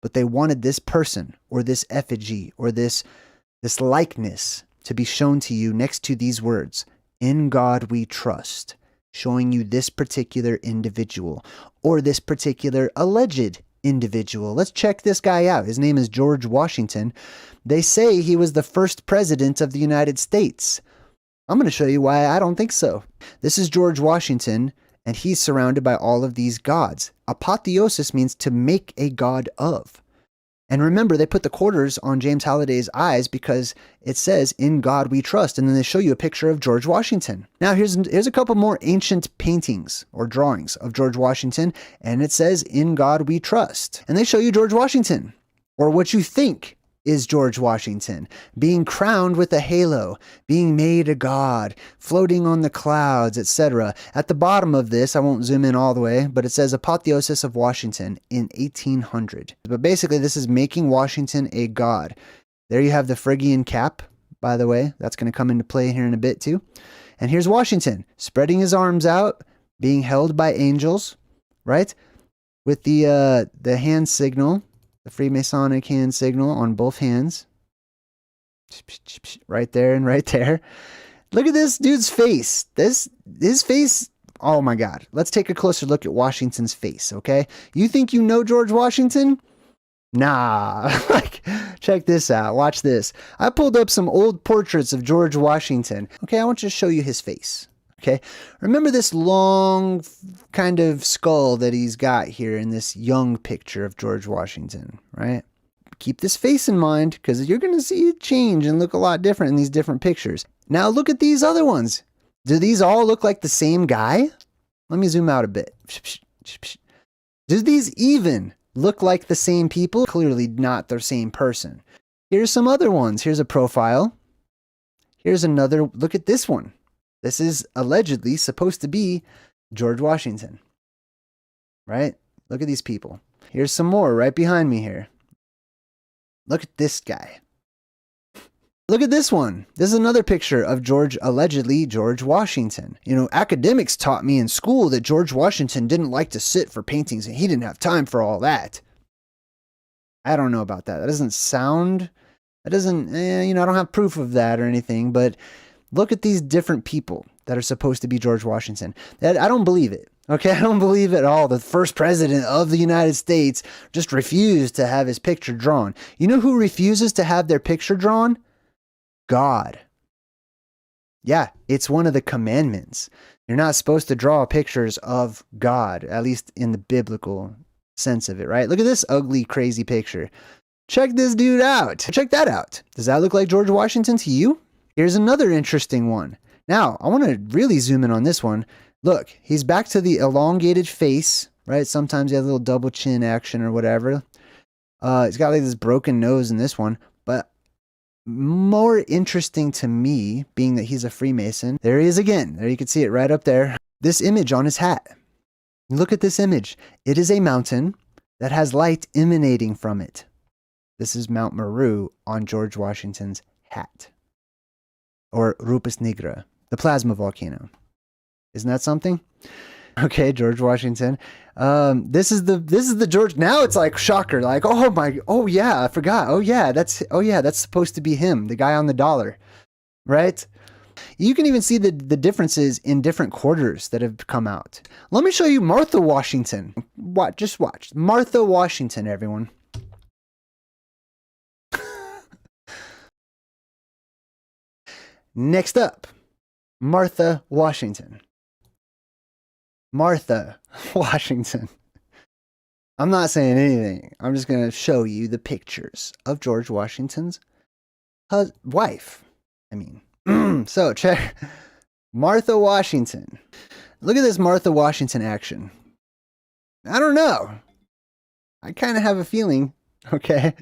But they wanted this person or this effigy or this likeness to be shown to you next to these words, "In God we trust," showing you this particular individual or this particular alleged individual. Let's check this guy out. His name is George Washington. They say he was the first president of the United States. I'm going to show you why I don't think so. This is George Washington, and he's surrounded by all of these gods. Apotheosis means to make a god of. And remember, they put the quarters on James Halliday's eyes because it says, "In God we trust." And then they show you a picture of George Washington. Now, here's a couple more ancient paintings or drawings of George Washington, and it says, "In God we trust." And they show you George Washington, or what you think is George Washington, being crowned with a halo, being made a god, floating on the clouds, etc. At the bottom of this, I won't zoom in all the way, but it says Apotheosis of Washington in 1800. But basically, this is making Washington a god. There you have the Phrygian cap, by the way. That's going to come into play here in a bit too. And here's Washington, spreading his arms out, being held by angels, right? With the hand signal, the freemasonic hand signal on both hands. Right there and right there. Look at this dude's face. His face, oh my God. Let's take a closer look at Washington's face, okay? You think you know George Washington? Nah. Like, check this out. Watch this. I pulled up some old portraits of George Washington. Okay, I want you to show you his face. Okay, remember this long kind of skull that he's got here in this young picture of George Washington, right? Keep this face in mind because you're going to see it change and look a lot different in these different pictures. Now look at these other ones. Do these all look like the same guy? Let me zoom out a bit. Do these even look like the same people? Clearly not the same person. Here's some other ones. Here's a profile. Here's another. Look at this one. This is allegedly supposed to be George Washington, right? Look at these people. Here's some more right behind me here. Look at this guy. Look at this one. This is another picture of allegedly George Washington. You know, academics taught me in school that George Washington didn't like to sit for paintings and he didn't have time for all that. I don't know about that. That doesn't sound, I don't have proof of that or anything, but look at these different people that are supposed to be George Washington. I don't believe it. Okay, I don't believe at all. The first president of the United States just refused to have his picture drawn. You know who refuses to have their picture drawn? God. Yeah, it's one of the commandments. You're not supposed to draw pictures of God, at least in the biblical sense of it, right? Look at this ugly, crazy picture. Check this dude out. Check that out. Does that look like George Washington to you? Here's another interesting one. Now, I want to really zoom in on this one. Look, he's back to the elongated face, right? Sometimes he has a little double chin action or whatever. He's got like this broken nose in this one. But more interesting to me, being that he's a Freemason, there he is again. There you can see it right up there. This image on his hat. Look at this image. It is a mountain that has light emanating from it. This is Mount Meru on George Washington's hat. Or Rupus Nigra, the plasma volcano. Isn't that something? Okay, George Washington. This is the George. Now it's like shocker, like, oh yeah, I forgot. Oh yeah, that's supposed to be him, the guy on the dollar, right? You can even see the differences in different quarters that have come out. Let me show you Martha Washington. Just watch Martha Washington, everyone. Next up, Martha Washington. Martha Washington. I'm not saying anything. I'm just going to show you the pictures of George Washington's wife. So check Martha Washington. Look at this Martha Washington action. I don't know. I kind of have a feeling, okay?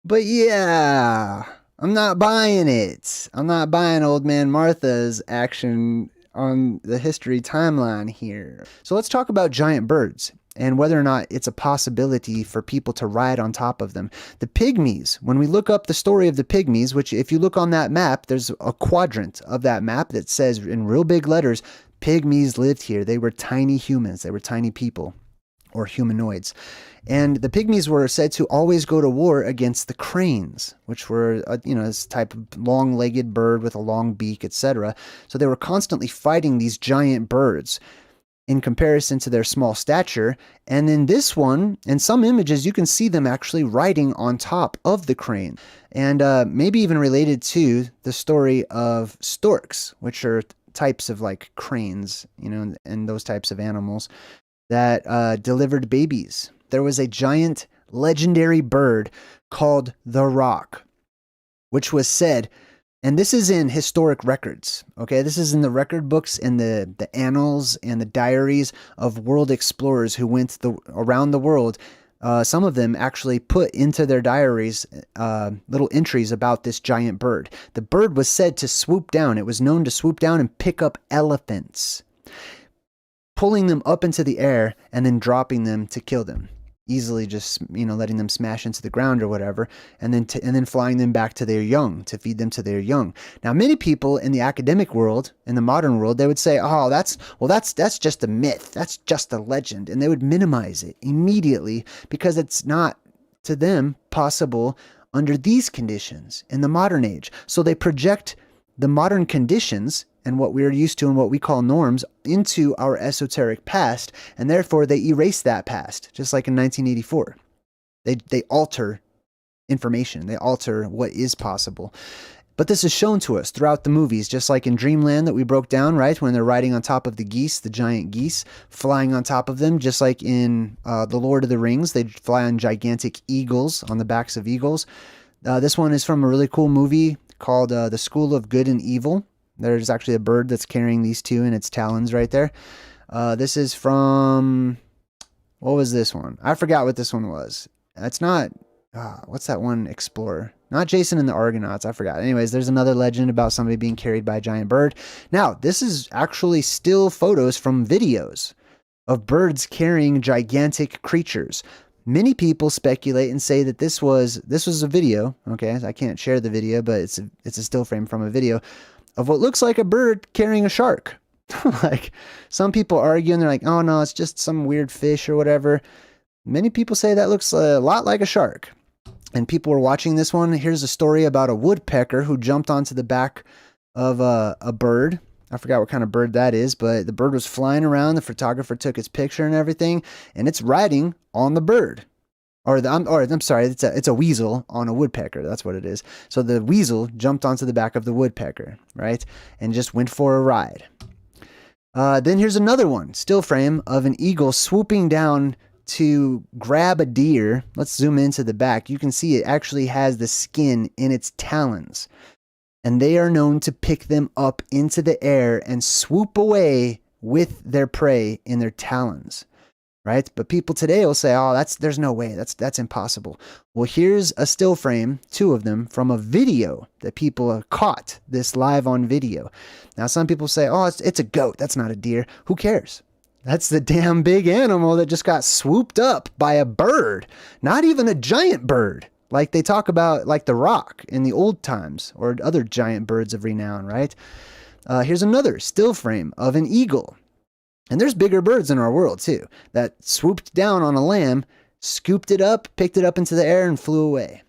But yeah, I'm not buying it. I'm not buying old man Martha's action on the history timeline here. So let's talk about giant birds and whether or not it's a possibility for people to ride on top of them. The pygmies, when we look up the story of the pygmies, which if you look on that map, there's a quadrant of that map that says in real big letters, Pygmies lived here. They were tiny humans. They were tiny people, or humanoids. And the pygmies were said to always go to war against the cranes, which were, this type of long-legged bird with a long beak, etc. So they were constantly fighting these giant birds in comparison to their small stature. And in this one, in some images, you can see them actually riding on top of the crane. And maybe even related to the story of storks, which are types of like cranes, and those types of animals that delivered babies. There was a giant legendary bird called the Roc, which was said, and this is in historic records, okay? This is in the record books and the annals and the diaries of world explorers who went around the world. Some of them actually put into their diaries little entries about this giant bird. The bird was said to swoop down. It was known to swoop down and pick up elephants, pulling them up into the air and then dropping them to kill them. Easily just, letting them smash into the ground or whatever, and then flying them back to their young, to feed them to their young. Now, many people in the academic world, in the modern world, they would say, oh, that's just a myth. That's just a legend. And they would minimize it immediately because it's not, to them, possible under these conditions in the modern age. So they project the modern conditions and what we're used to and what we call norms into our esoteric past, and therefore they erase that past, just like in 1984. They alter information. They alter what is possible. But this is shown to us throughout the movies, just like in Dreamland that we broke down, right? When they're riding on top of the geese, the giant geese, flying on top of them, just like in The Lord of the Rings, they fly on gigantic eagles, on the backs of eagles. This one is from a really cool movie called The School of Good and Evil. There's actually a bird that's carrying these two in its talons right there. This is from, what was this one? I forgot what this one was. It's not, what's that one explorer? Not Jason and the Argonauts, I forgot. Anyways, there's another legend about somebody being carried by a giant bird. Now, this is actually still photos from videos of birds carrying gigantic creatures. Many people speculate and say that this was a video, okay? I can't share the video, but it's a still frame from a video of what looks like a bird carrying a shark. Like, some people argue and they're like, oh no, it's just some weird fish or whatever. Many people say that looks a lot like a shark. And people were watching this one. Here's a story about a woodpecker who jumped onto the back of a bird. I forgot what kind of bird that is, but the bird was flying around. The photographer took its picture and everything, and it's riding on the bird. I'm sorry, it's a weasel on a woodpecker. That's what it is. So the weasel jumped onto the back of the woodpecker, right? And just went for a ride. Then here's another one, still frame of an eagle swooping down to grab a deer. Let's zoom into the back. You can see it actually has the skin in its talons. And they are known to pick them up into the air and swoop away with their prey in their talons. Right? But people today will say, oh, there's no way. That's impossible. Well, here's a still frame, two of them, from a video that people have caught this live on video. Now, some people say, oh, it's a goat. That's not a deer. Who cares? That's the damn big animal that just got swooped up by a bird. Not even a giant bird, like they talk about, like the Roc in the old times, or other giant birds of renown, right? Here's another still frame of an eagle. And there's bigger birds in our world too, that swooped down on a lamb, scooped it up, picked it up into the air, and flew away.